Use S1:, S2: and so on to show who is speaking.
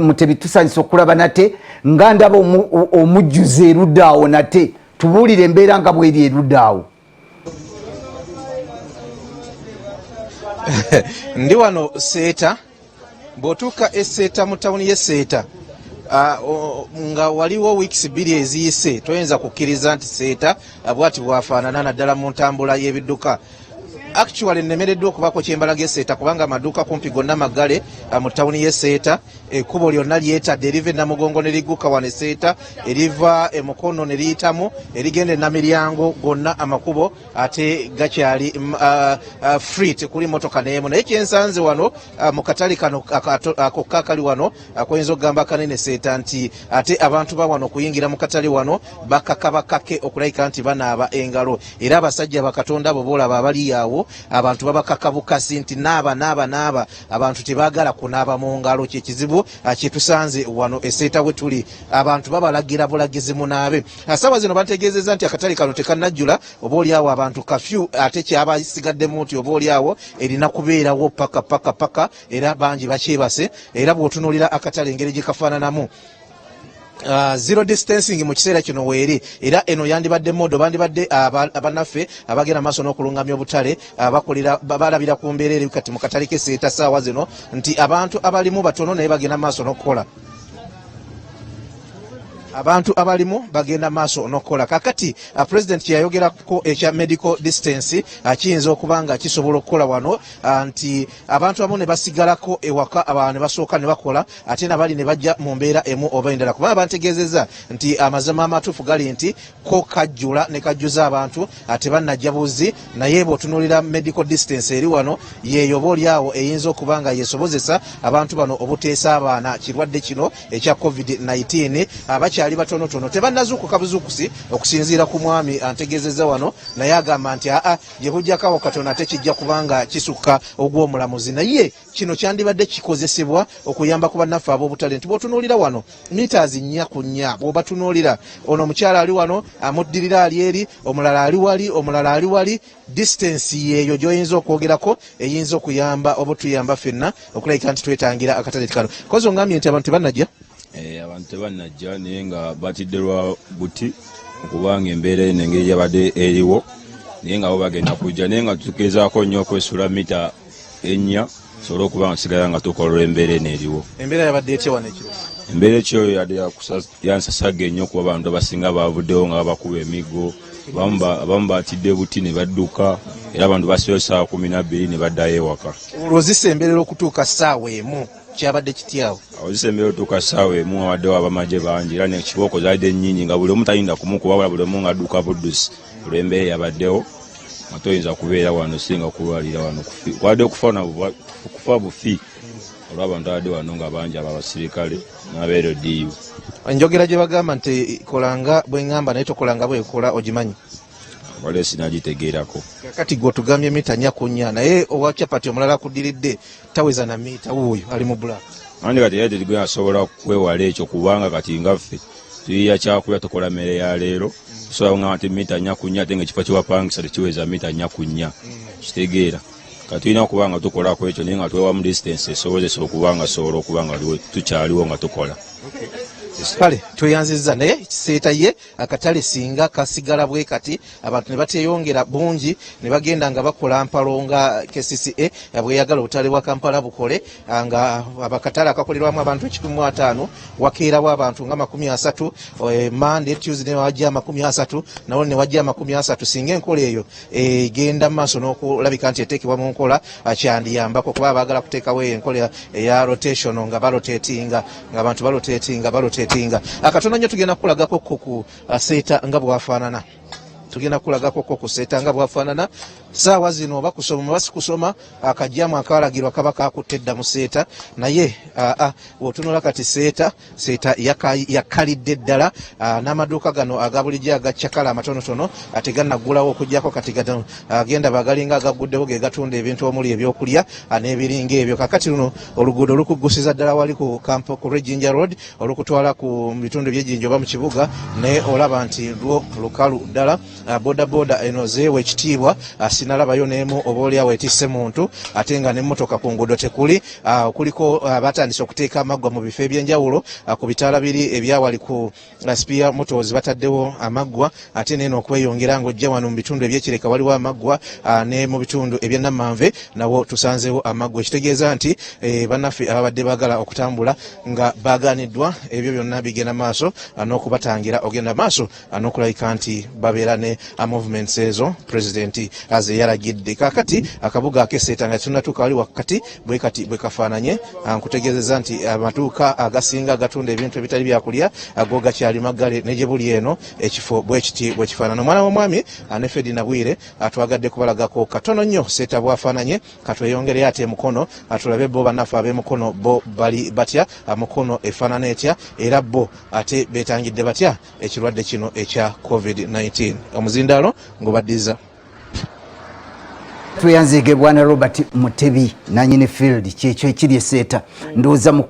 S1: Mutebi tusanyisa okulaba nate nga ndaba omujjuza erudda awo nate tubuulire embeera nga bweri erudda awo.
S2: Ndi wano Seeta, bw'otuuka eSeeta mu tawuni y'eSeeta nga waliwo wiikisi 2 eziyise toyinza kukkiriza nti Seeta bw'ati bwafaanana naddala mu ntambula y'ebidduka. Actually nemereddwa okubako kyembalaga eSeeta kubanga amaduuka kumpi gonna maggale mu tawuni y'eSeeta. Ekkubo lyonna lyetadde eriva Namugongo ne ligguka wano eSeeta, eriva Mukono ne liyitamu, erigenda Namiryango, gonna amakubo ate gakyali free, tekuli motoka n'emu. Naye kyensanze wano mu katale kano akokka akali wano akoyinza okugamba akanene Seeta nti ate abantu ba wano okuyingira mu katale wano bakakabakake okulayika nti banaaba engalo, era abasajja bakatonda abo boolaba abali awo abantu babakaka bukasi nti naaba abantu tebaagala kunaaba mu ngalo. Kyekizibu kyetusanze wano eSeeta we tuli, abantu babalagira bulagizi munaabe. Saawa zino bategeezezza nti akatale kano tekannajjula, oba oliawo abantu kafyu ate kyaba isigaddemu nti oba oliawo erina kubeerawo paka era bangi bakyebase. Era bw'otunuulira akatale engeri gye kafaananamu zero distancing mu kiseera kino weeri, era eno yandibadde modo bandibadde abanaffe abagenda maaso n'okulungamya obutale balabira ku mbeera eri kati mu katale k'eSeeta saawa zino nti abantu abalimu batono naye bagenda maaso n'okukola. Abantu abalimu bagenda maaso n'okukola. Kakati President yayogerako ekya medical distance kiyinza okuba nga kisobola okukola wano nti abantu abamu ne basigalako ewaka abantu ne basooka ne bakola ate nabali ne bajja mu mbeera emu oba endala, kubanga bantegeezezza nti amazima amatuufu gali nti ko kajjula ne kajjuza abantu ate bannajja buzi. Naye bw'otunuulira medical distance eri wano yeeyo oba oliawo eyinza okuba nga yeesobozesa abantu bano obuteesa abaana kirwadde kino ekya COVID-19 abakyali batonotono tebannazuukuka buzuukusi okusinziira ku mwami antegeezezza wano, naye agamba nti gye bujjakawo katono ate kijja kubanga kisukka ogw'omulamuzi. Naye kino kyandibadde kikozesebwa okuyamba ku bannaffe ab'obutale nti bw'otunuulira wano mitaazi 4 ku 4 bw'obatunuulira ono omukyala ali wano amuddirira ali eri, omulala ali wali, omulala ali wali. Distance yeeyo gy'oyinza okwogerako eyinza okuyamba oba tuyamba ffenna okulayika nti twetangira akatale kano. Kozi ongambye nti abantu tebannajja
S3: abantu tebannajja naye nga batidde lwa buti okubanga embeera eno engeri yabadde eriwo, naye nga bo bagenda kujja, naye nga tugezaako nnyo okwesula mita 4 sobola okuba nga tusigala nga tukola embeera eno eriwo.
S2: Embeera yabadde etya wano ekiro?
S3: Embeera ekyo yadde yansasage nnyo kuba abantu abasinga bavuddewo nga babakuba emiggo, abamu batidde buti ne badduka, era abantu basibayo ssaawa 12 ne baddayo ewaka.
S2: Olwozisemberera okutuuka ssaawa emu kyabadde kityawo?
S3: Ozisembera otuuka ssaawa emu awaddewo abamagye bangi, era nekibooko zaadde nnyingi nga buli omu talinda kumukuba, wabula buli omu nga adduka buddusi olw'embeera yabaddewo nga toyinza kubeera wano singa kulwalira wano wadde okufa bufi olw'abantu abadde wano nga bangi ababasirikale n'abeero diibu.
S2: Enjogera gye bagamba nti kolanga bw'eŋŋamba naye tokolanga bw'ekola ogimanyi?
S3: Wale sinagitegeerako.
S2: Kakati gwe otugambye mita 4 ku 4 naye owa Chapati omulala akuddiridde taweza na mita, wuuyo ali mu black.
S3: Andi kati yadde ligwe asobola kwewala ekyo kubanga kati ngaffe tuyiya kyakulya tukola mmere ya leero tusobola kugamba nti mita 4 ku 4 ate ng'ekifo kyewapangisa tekiweza mita 4 ku 4 kitegeera. Kati tulina okuba nga tukolako ekyo naye nga twewamu distance esobozesa okuba nga sobola okuba nga tukyaliwo nga tukola.
S2: Kale tweyanzizza naye kiseeta ye akatale singa kasigala bwe kati abantu ne bateeyongera bungi ne bagenda nga bakola mpalo nga KCCA bweyagala obutale bwa Kampala bukole nga abakatale akakolerwamu abantu 150 wakeerawo abantu nga 30 Monday Tuesday wajja 30 nawo ne wajja 30 singa enkola eyo egenda maaso n'okulabika nti eteekebwa mu nkola kyandiyambako kuba baagala kuteekawo enkola eya rotation nga balotatinga ng'abantu balotatinga akatono nnyo tugenda kukulagako ku Seeta nga bwafaanana. Tugenda kulagako ku Seeta nga bwafaanana saawa zino oba kusoma basi kusoma akajjamu akalagirwa kaba kakutte dda mu Seeta naye otunula kati Seeta yakalidde ddala n'amaduuka gano aga bulijjo agacyakala amatonotono ate gannaggulawo okujjako kati agenda bagalinga agaguddewo ge gatunda ebintu omuli ebyokulya n'ebiringa ebyo. Kakati luno oluguudo olukuggusiza ddala wali ku Rejinja Road olukutwala ku bitundu by'Ejjinja oba mu kibuga naye olaba nti lwo lukalu ddala. Boda eno zeewa ekitiibwa sinalabayo n'emu oba oliawo etisse muntu ate nga n'emmotoka ku nguudo tekuli. Kuliko batandise okuteeka amaggwa mu bifo ebyenjawulo ku bitaala biri ebyawali ku Spear Motors bataddewo amaggwa ate neeno okweyongera ng'ojja wano mu bitundu ebyekireka waliwo amaggwa ne mu bitundu eby'Namanve nawo tusanzeewo amaggwa ekitegeeza nti bannaffe ababadde baagala okutambula nga baagaaniddwa ebyo byonna bigenda maaso n'okubatangira ogenda maaso n'okulabika nti babeera ne movements ezo pulezidenti ze yalagidde. Kaakati akabuga ak'Esseeta nga tunatuuka wali wakati bwe kati bwe kafaananye nkutegeezeza nti amatuuka agasinga agatunda ebintu ebitali byakulya ago gakyali maggale ne gye buli eno ekifo bwe kiti bwe kifaanana. Omwana w'omwami ne Fedi Nabwire atwagadde kubalagako katono nnyo Sseeta bwafaananye katweyongere ate mukono atulabe bo bannaffe ab'emukono bo bali batya mukono efaanana etya era bo ate beetangidde batya ekirwadde kino ekya COVID-19. Omuzindaalo ng'obaddiza
S1: tweyanzige bwana Robert Mutebi nanyini field kyekyo ekiri Sseeta ndowooza